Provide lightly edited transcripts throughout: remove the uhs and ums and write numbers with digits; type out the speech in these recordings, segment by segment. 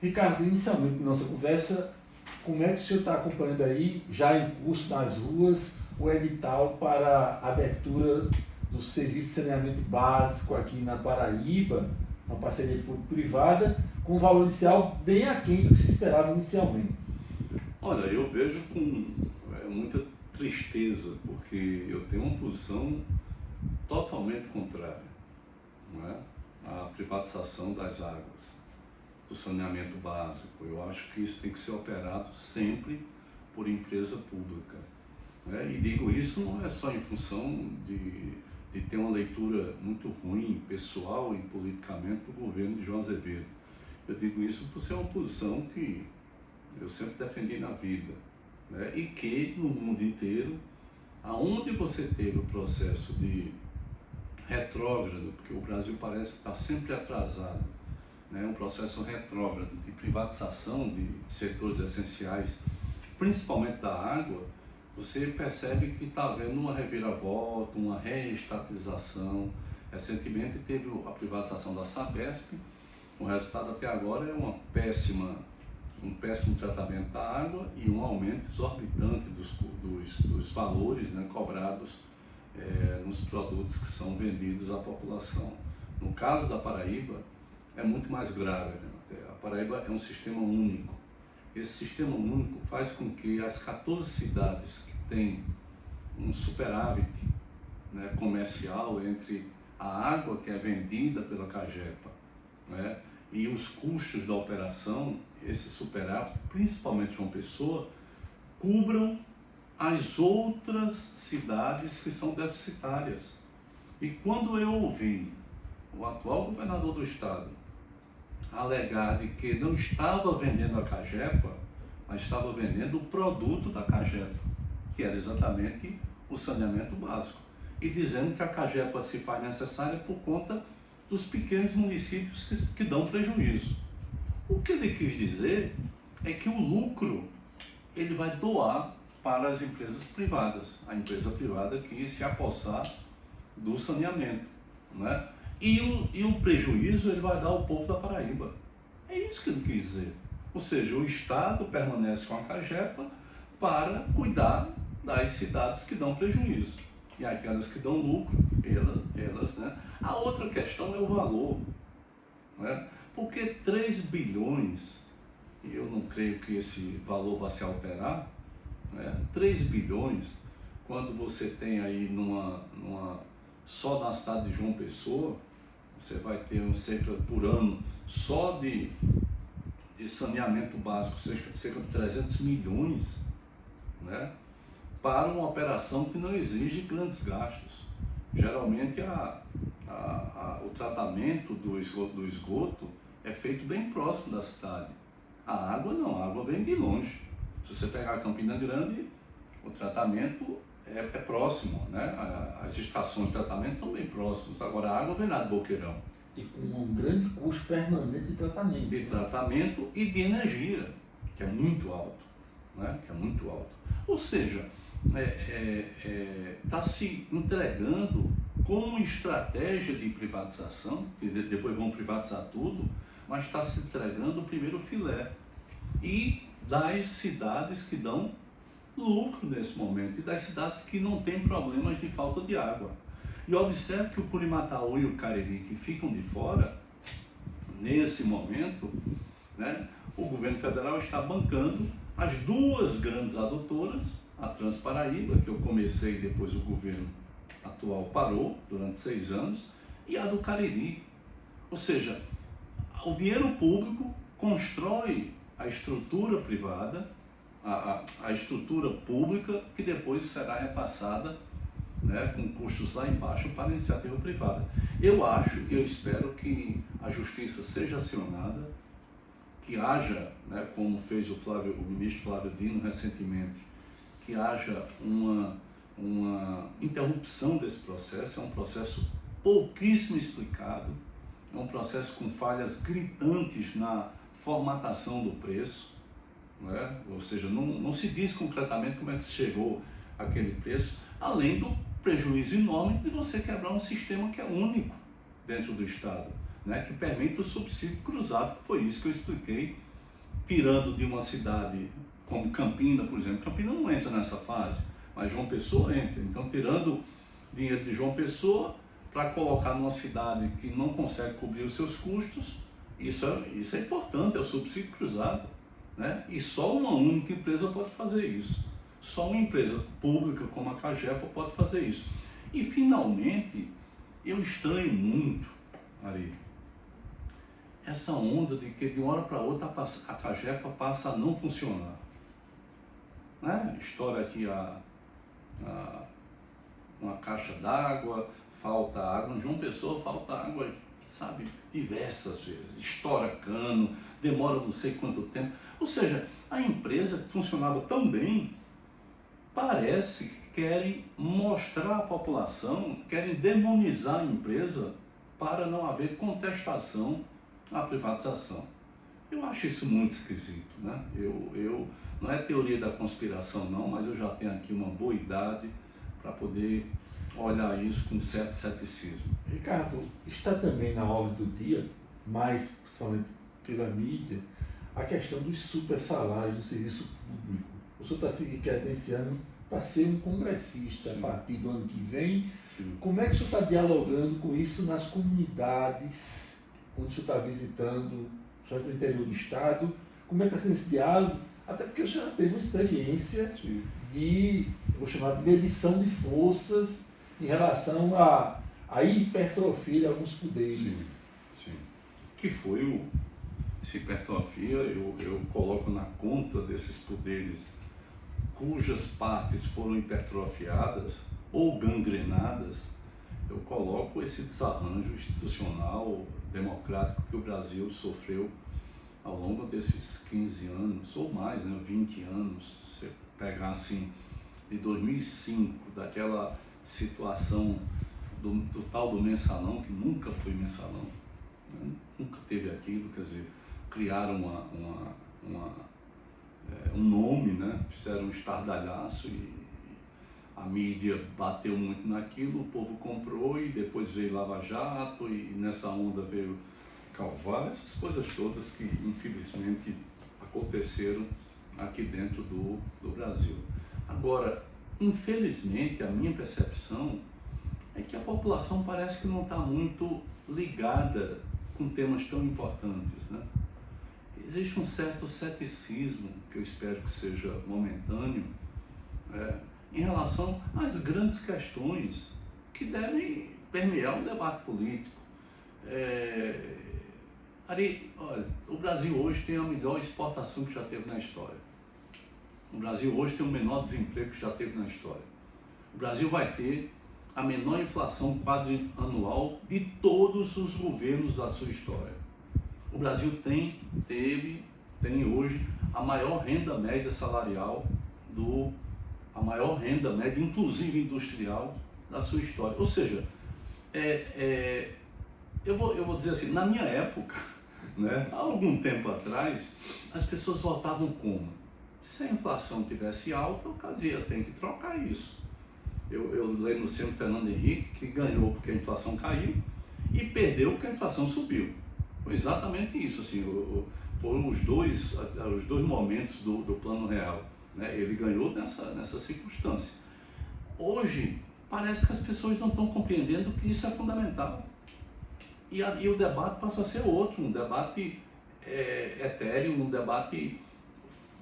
Ricardo, inicialmente na nossa conversa, como é que o senhor está acompanhando aí, já em curso nas ruas, o edital para a abertura do serviço de saneamento básico aqui na Paraíba, uma parceria público-privada, com um valor inicial bem aquém do que se esperava inicialmente? Olha, eu vejo com muita tristeza, porque eu tenho uma posição totalmente contrária, não é? À privatização das águas, do saneamento básico. Eu acho que isso tem que ser operado sempre por empresa pública, né? E digo isso não é só em função de ter uma leitura muito ruim, pessoal e politicamente do governo de João Azevedo. Eu digo isso por ser uma posição que eu sempre defendi na vida, né? E que no mundo inteiro, aonde você teve o processo de retrógrado, porque o Brasil parece estar sempre atrasado, né? Um processo retrógrado de privatização de setores essenciais, principalmente da água, você percebe que está havendo uma reviravolta, uma reestatização. Recentemente teve a privatização da Sabesp. O resultado até agora é um péssimo tratamento da água e um aumento exorbitante dos valores, né, cobrados nos produtos que são vendidos à população. No caso da Paraíba, é muito mais grave, né? A Paraíba é um sistema único. Esse sistema único faz com que as 14 cidades que têm um superávit, né, comercial entre a água que é vendida pela Cagepa, né, e os custos da operação, esse superávit, principalmente João Pessoa, cubram as outras cidades que são deficitárias. E quando eu ouvi o atual governador do estado alegar de que não estava vendendo a Cagepa, mas estava vendendo o produto da Cagepa, que era exatamente o saneamento básico, e dizendo que a Cagepa se faz necessária por conta dos pequenos municípios que dão prejuízo. O que ele quis dizer é que o lucro ele vai doar para as empresas privadas, a empresa privada que se apossar do saneamento, né? E o prejuízo ele vai dar ao povo da Paraíba. É isso que ele quis dizer. Ou seja, o Estado permanece com a Cagepa para cuidar das cidades que dão prejuízo. E aquelas que dão lucro, elas, né? A outra questão é o valor, né? Porque 3 bilhões, e eu não creio que esse valor vá se alterar, né? 3 bilhões, quando você tem aí só na cidade de João Pessoa, você vai ter cerca por ano só de saneamento básico, cerca de 300 milhões, né? Para uma operação que não exige grandes gastos. Geralmente o tratamento do esgoto é feito bem próximo da cidade. A água não, a água vem de longe. Se você pegar a Campina Grande, o tratamento é próximo, né? As estações de tratamento são bem próximas. Agora a água vem lá do Boqueirão. E com um grande custo permanente de tratamento. De tratamento e de energia, que é muito alto, né? Que é muito alto. Ou seja, está se entregando como estratégia de privatização, que depois vão privatizar tudo, mas está se entregando o primeiro filé. E das cidades que dão lucro nesse momento, e das cidades que não têm problemas de falta de água. E observe que o Curimataú e o Cariri, que ficam de fora, nesse momento, né, o governo federal está bancando as duas grandes adutoras, a Transparaíba, que eu comecei e depois o governo atual parou durante 6 anos, e a do Cariri. Ou seja, o dinheiro público constrói a estrutura privada, a estrutura pública, que depois será repassada, né, com custos lá embaixo para a iniciativa privada. Eu acho e eu espero que a justiça seja acionada, que haja, né, como fez o ministro Flávio Dino recentemente, que haja uma interrupção desse processo. É um processo pouquíssimo explicado, é um processo com falhas gritantes na formatação do preço, né? Ou seja, não se diz concretamente como é que se chegou àquele preço, além do prejuízo enorme de você quebrar um sistema que é único dentro do Estado, né? Que permite o subsídio cruzado, que foi isso que eu expliquei tirando de uma cidade como Campina, por exemplo. Campina não entra nessa fase, mas João Pessoa entra. Então, tirando dinheiro de João Pessoa para colocar numa cidade que não consegue cobrir os seus custos, isso é importante, é o subsídio cruzado, né? E só uma única empresa pode fazer isso. Só uma empresa pública como a Cagepa pode fazer isso. E, finalmente, eu estranho muito, Ari, essa onda de que de uma hora para outra a Cagepa passa a não funcionar. Né? Estoura aqui uma caixa d'água, falta água. Em João Pessoa falta água, sabe, diversas vezes. Estoura cano, demora não sei quanto tempo. Ou seja, a empresa que funcionava tão bem, parece que querem mostrar à população, querem demonizar a empresa para não haver contestação à privatização. Eu acho isso muito esquisito, né? Não é teoria da conspiração não, mas eu já tenho aqui uma boa idade para poder olhar isso com certo ceticismo. Ricardo, está também na ordem do dia, mas principalmente pela mídia, a questão dos super salários do serviço público. O senhor está se credenciando para ser um congressista. Sim. A partir do ano que vem. Sim. Como é que o senhor está dialogando com isso nas comunidades onde o senhor está visitando, só no interior do estado? Como é que está sendo esse diálogo? Até porque o senhor teve uma experiência Sim. de, eu vou chamar de medição de forças em relação à hipertrofia de alguns poderes. Sim, sim. Que foi essa hipertrofia, eu coloco na conta desses poderes cujas partes foram hipertrofiadas ou gangrenadas, eu coloco esse desarranjo institucional, democrático que o Brasil sofreu ao longo desses 15 anos, ou mais, né, 20 anos. Se você pegar assim, de 2005, daquela situação do tal do mensalão, que nunca foi mensalão, né, nunca teve aquilo, quer dizer, criaram um nome, né? Fizeram um estardalhaço e a mídia bateu muito naquilo, o povo comprou e depois veio Lava Jato e nessa onda veio Calvário, essas coisas todas que infelizmente aconteceram aqui dentro do Brasil. Agora, infelizmente, a minha percepção é que a população parece que não está muito ligada com temas tão importantes, né? Existe um certo ceticismo, que eu espero que seja momentâneo, em relação às grandes questões que devem permear o debate político. Ari, olha, o Brasil hoje tem a melhor exportação que já teve na história. O Brasil hoje tem o menor desemprego que já teve na história. O Brasil vai ter a menor inflação quadrianual de todos os governos da sua história. O Brasil tem hoje a maior renda média salarial, a maior renda média, inclusive industrial, da sua história. Ou seja, eu vou dizer assim, na minha época, né, há algum tempo atrás, as pessoas votavam como? Se a inflação tivesse alta, eu dizia, tem que trocar isso. Eu lembro do senhor Fernando Henrique, que ganhou porque a inflação caiu e perdeu porque a inflação subiu. Foi exatamente isso, assim, foram os dois momentos do Plano Real, né? Ele ganhou nessa circunstância. Hoje, parece que as pessoas não estão compreendendo que isso é fundamental. E o debate passa a ser outro, um debate etéreo, um debate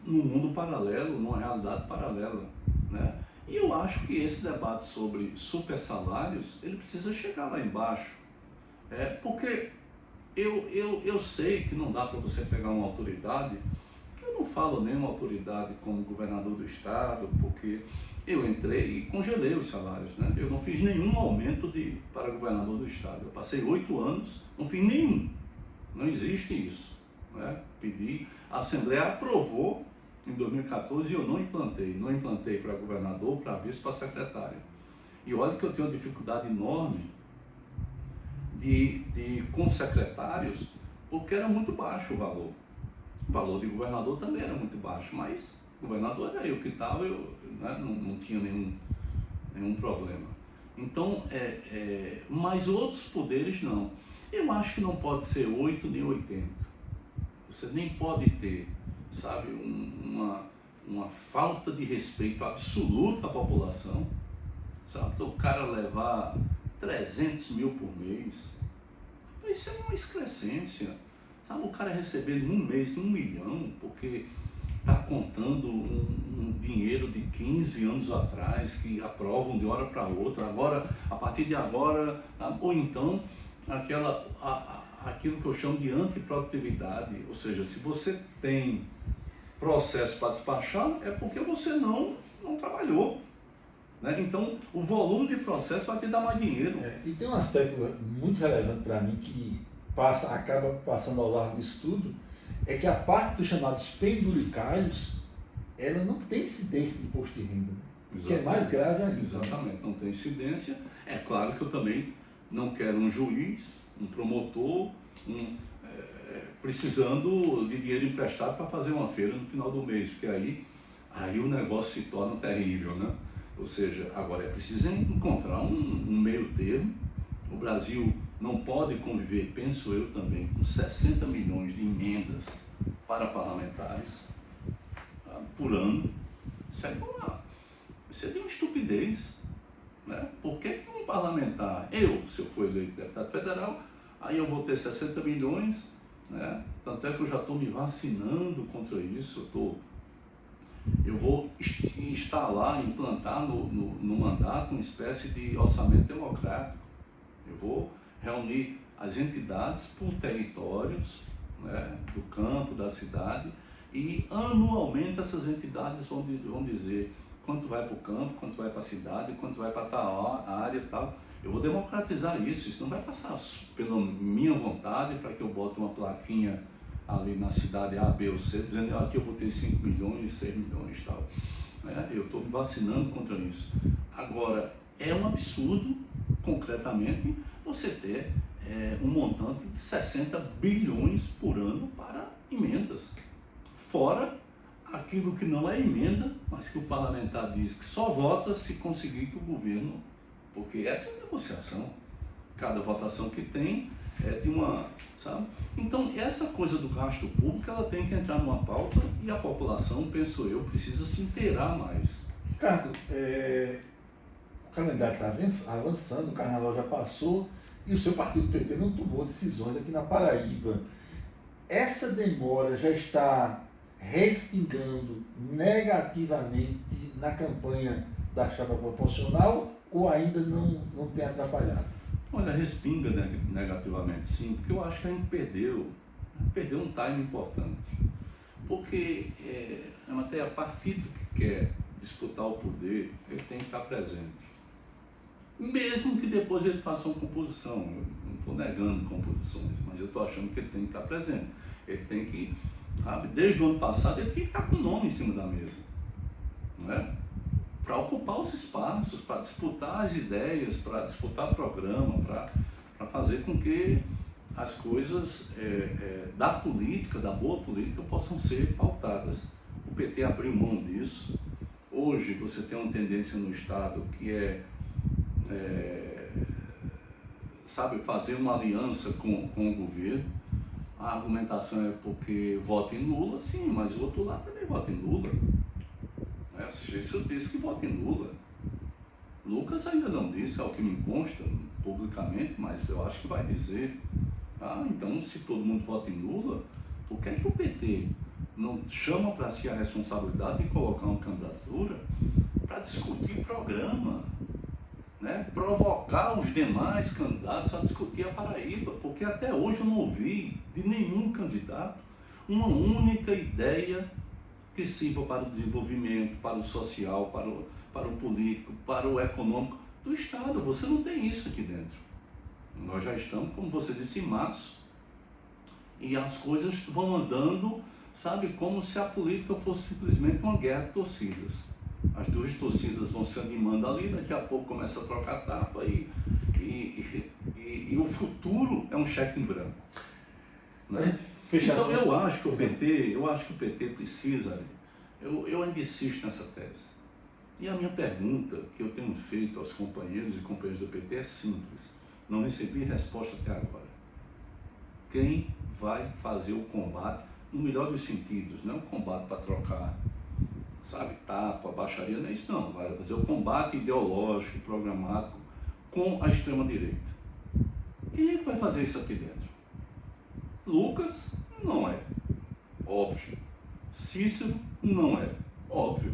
num mundo paralelo, numa realidade paralela, né? E eu acho que esse debate sobre super salários, ele precisa chegar lá embaixo, porque eu sei que não dá para você pegar uma autoridade, eu não falo nenhuma autoridade como governador do estado, porque eu entrei e congelei os salários, né? Eu não fiz nenhum aumento para governador do estado, eu passei 8 anos, não fiz nenhum, não existe isso, né? Pedi, a Assembleia aprovou em 2014 e eu não implantei para governador, para vice, para secretário. E olha que eu tenho uma dificuldade enorme com secretários, porque era muito baixo o valor. O valor de governador também era muito baixo, mas governador era eu que estava, né, não tinha nenhum problema. Então, mas outros poderes não. Eu acho que não pode ser 8 nem 80. Você nem pode ter sabe, uma falta de respeito absoluta à população, sabe, o cara levar 300 mil por mês, isso é uma excrescência, sabe, o cara recebendo num mês 1 milhão, porque está contando um dinheiro de 15 anos atrás, que aprovam de hora para outra, agora, a partir de agora, ou então aquilo que eu chamo de antiprodutividade, ou seja, se você tem processo para despachar, é porque você não trabalhou. Né? Então, o volume de processo vai te dar mais dinheiro. E tem um aspecto muito relevante para mim que acaba passando ao largo disso tudo, é que a parte dos chamados penduricários, ela não tem incidência de imposto de renda, que é mais grave ainda. Exatamente, não tem incidência. É claro que eu também não quero um juiz, um promotor, precisando de dinheiro emprestado para fazer uma feira no final do mês, porque aí o negócio se torna terrível, né? Ou seja, agora é preciso encontrar um meio termo. O Brasil não pode conviver, penso eu também, com 60 milhões de emendas para parlamentares por ano. Isso é de uma estupidez. Né? Por que um parlamentar, se eu for eleito deputado federal, aí eu vou ter 60 milhões, né? Tanto é que eu já estou me vacinando contra isso, eu vou instalar, implantar no mandato uma espécie de orçamento democrático. Eu vou reunir as entidades por territórios, né, do campo, da cidade, e anualmente essas entidades vão dizer quanto vai para o campo, quanto vai para a cidade, quanto vai para tal área e tal. Eu vou democratizar isso não vai passar pela minha vontade para que eu bote uma plaquinha ali na cidade A, B ou C, dizendo aqui eu botei 5 milhões, 6 milhões e tal. Né? Eu estou me vacinando contra isso. Agora, é um absurdo, concretamente, você ter um montante de 60 bilhões por ano para emendas. Fora aquilo que não é emenda, mas que o parlamentar diz que só vota se conseguir que o governo, porque essa é a negociação, cada votação que tem é de uma, sabe? Então essa coisa do gasto público, ela tem que entrar numa pauta e a população, penso eu, precisa se inteirar mais. Ricardo, o calendário está avançando, o carnaval já passou e o seu partido PT não tomou decisões aqui na Paraíba. Essa demora já está respingando negativamente na campanha da chapa proporcional ou ainda não tem atrapalhado? Olha, respinga negativamente sim, porque eu acho que a gente perdeu um time importante. Porque até a partido que quer disputar o poder, ele tem que estar presente. Mesmo que depois ele faça uma composição, eu não estou negando composições, mas eu estou achando que ele tem que estar presente. Ele tem que, sabe, desde o ano passado, ele tem que estar com o nome em cima da mesa, não é? Para ocupar os espaços, para disputar as ideias, para disputar programa, para fazer com que as coisas da política, da boa política, possam ser pautadas. O PT abriu mão disso. Hoje você tem uma tendência no Estado que sabe, fazer uma aliança com o governo. A argumentação é porque vota em Lula, sim, mas o outro lado também vota em Lula. Cícero disse que vota em Lula. Lucas ainda não disse, é o que me consta publicamente, mas eu acho que vai dizer. Então, se todo mundo vota em Lula, por que é que o PT não chama para si a responsabilidade de colocar uma candidatura para discutir programa, né? Provocar os demais candidatos a discutir a Paraíba? Porque até hoje eu não ouvi de nenhum candidato uma única ideia que sirva para o desenvolvimento, para o social, para o político, para o econômico do Estado. Você não tem isso aqui dentro. Nós já estamos, como você disse, em março. E as coisas vão andando, sabe, como se a política fosse simplesmente uma guerra de torcidas. As duas torcidas vão se animando ali, daqui a pouco começa a trocar tapa e o futuro é um cheque em branco. Né? Então eu acho que o PT precisa, eu ainda insisto nessa tese. E a minha pergunta que eu tenho feito aos companheiros e companheiras do PT é simples. Não recebi resposta até agora. Quem vai fazer o combate no melhor dos sentidos, não é um combate para trocar, sabe, tapa, baixaria, não é isso não, vai fazer o combate ideológico, programático com a extrema-direita. Quem é que vai fazer isso aqui dentro? Lucas? Não é. Óbvio. Cícero? Não é. Óbvio.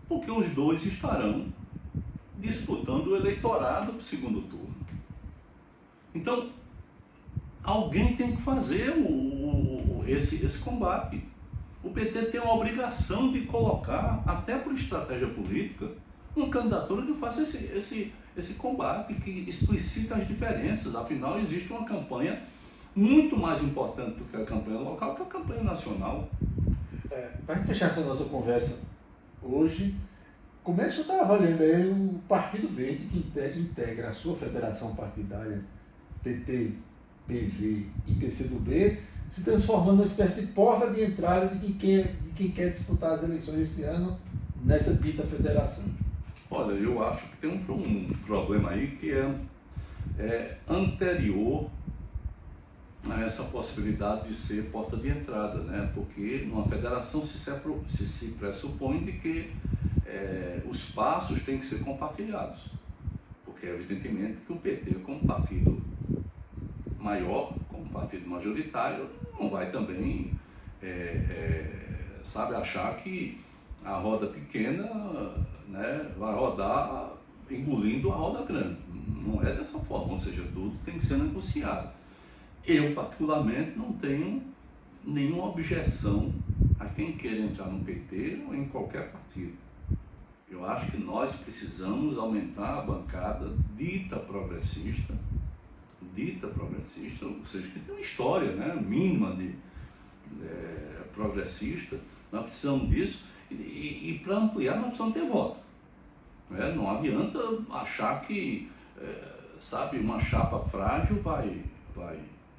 Porque os dois estarão disputando o eleitorado para o segundo turno. Então, alguém tem que fazer esse combate. O PT tem uma obrigação de colocar, até por estratégia política, uma candidatura que faça esse combate, que explicita as diferenças. Afinal, existe uma campanha muito mais importante do que a campanha local, que a campanha nacional. Para fechar essa nossa conversa hoje, como é que o senhor está avaliando aí o Partido Verde, que integra a sua federação partidária, PT, PV e PCdoB, se transformando numa espécie de porta de entrada de quem quer disputar as eleições esse ano nessa dita federação? Olha, eu acho que tem um problema aí que é anterior a essa possibilidade de ser porta de entrada, né? Porque numa federação se pressupõe de que os passos têm que ser compartilhados, porque evidentemente que o PT, como partido maior, como partido majoritário, não vai também achar que a roda pequena, né, vai rodar engolindo a roda grande. Não é dessa forma, ou seja, tudo tem que ser negociado. Eu, particularmente, não tenho nenhuma objeção a quem queira entrar no PT ou em qualquer partido. Eu acho que nós precisamos aumentar a bancada dita progressista, ou seja, que tem uma história, né, mínima de progressista. Nós precisamos disso e para ampliar nós precisamos ter voto. Né? Não adianta achar que, uma chapa frágil vai,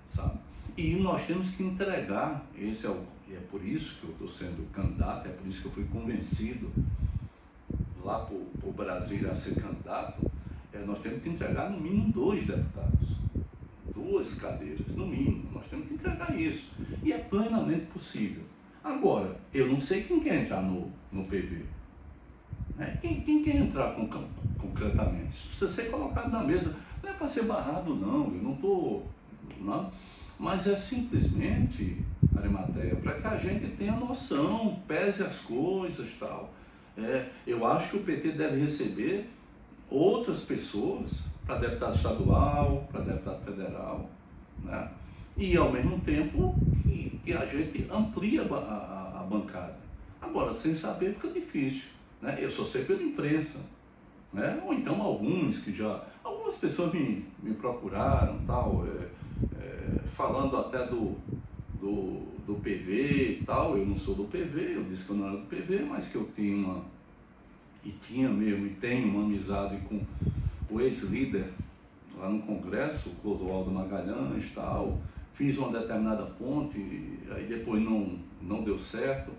sabe? E nós temos que entregar, é por isso que eu estou sendo candidato, é por isso que eu fui convencido lá para o Brasil a ser candidato. Nós temos que entregar no mínimo 2 deputados, 2 cadeiras, no mínimo, nós temos que entregar isso, e é plenamente possível. Agora, eu não sei quem quer entrar no PV, né? Quem quer entrar concretamente, isso precisa ser colocado na mesa, não é para ser barrado não, eu não estou, mas é simplesmente, Arimateia, para que a gente tenha noção, pese as coisas e tal. Eu acho que o PT deve receber outras pessoas para deputado estadual, para deputado federal, né? E ao mesmo tempo que a gente amplia a bancada. Agora, sem saber fica difícil, né? Eu só sei pela imprensa, né? Ou então algumas pessoas me procuraram, tal, falando até do PV e tal. Eu não sou do PV, eu disse que eu não era do PV, mas que eu tenho tenho uma amizade com o ex-líder lá no Congresso, o Clodoaldo Magalhães, tal. Fiz uma determinada ponte, aí depois não deu certo.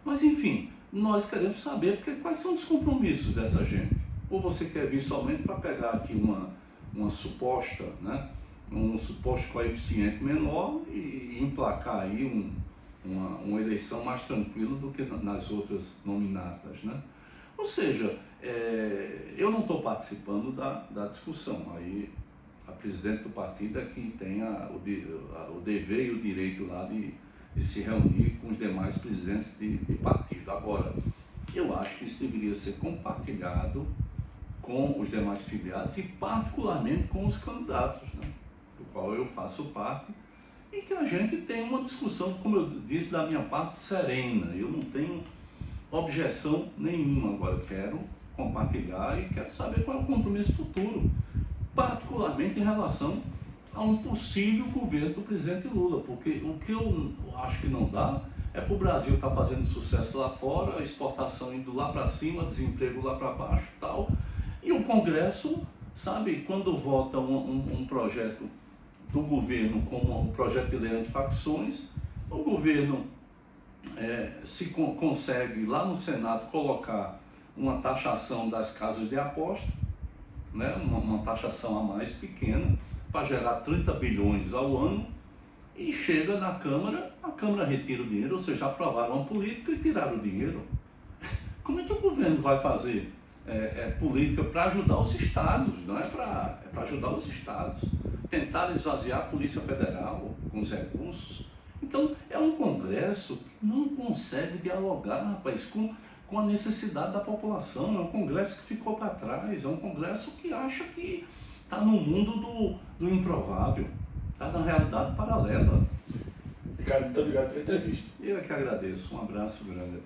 Mas enfim, nós queremos saber quais são os compromissos dessa gente. Ou você quer vir somente para pegar aqui uma suposta, né, um suposto coeficiente menor e emplacar aí uma eleição mais tranquila do que nas outras nominatas, né? Ou seja, eu não estou participando da discussão. Aí a presidente do partido é quem tem o dever e o direito lá de se reunir com os demais presidentes de partido. Agora, eu acho que isso deveria ser compartilhado com os demais filiados e particularmente com os candidatos, né, do qual eu faço parte, e que a gente tenha uma discussão, como eu disse, da minha parte, serena. Eu não tenho objeção nenhuma. Agora eu quero compartilhar e quero saber qual é o compromisso futuro, particularmente em relação a um possível governo do presidente Lula, porque o que eu acho que não dá é para o Brasil estar fazendo sucesso lá fora, a exportação indo lá para cima, desemprego lá para baixo e tal, e o Congresso, sabe, quando vota um projeto do governo como um projeto de lei antifacções, o governo consegue lá no Senado colocar uma taxação das casas de aposta, né, uma taxação a mais pequena, para gerar 30 bilhões ao ano, e chega na Câmara, a Câmara retira o dinheiro, ou seja, aprovaram uma política e tiraram o dinheiro. Como é que o governo vai fazer política para ajudar os estados? Não é para ajudar os estados. Tentar esvaziar a Polícia Federal com os recursos. Então, é um Congresso que não consegue dialogar, rapaz, com a necessidade da população. É um Congresso que ficou para trás, é um Congresso que acha que está no mundo do improvável, está na realidade paralela. Ricardo, muito obrigado pela entrevista. Eu é que agradeço. Um abraço grande.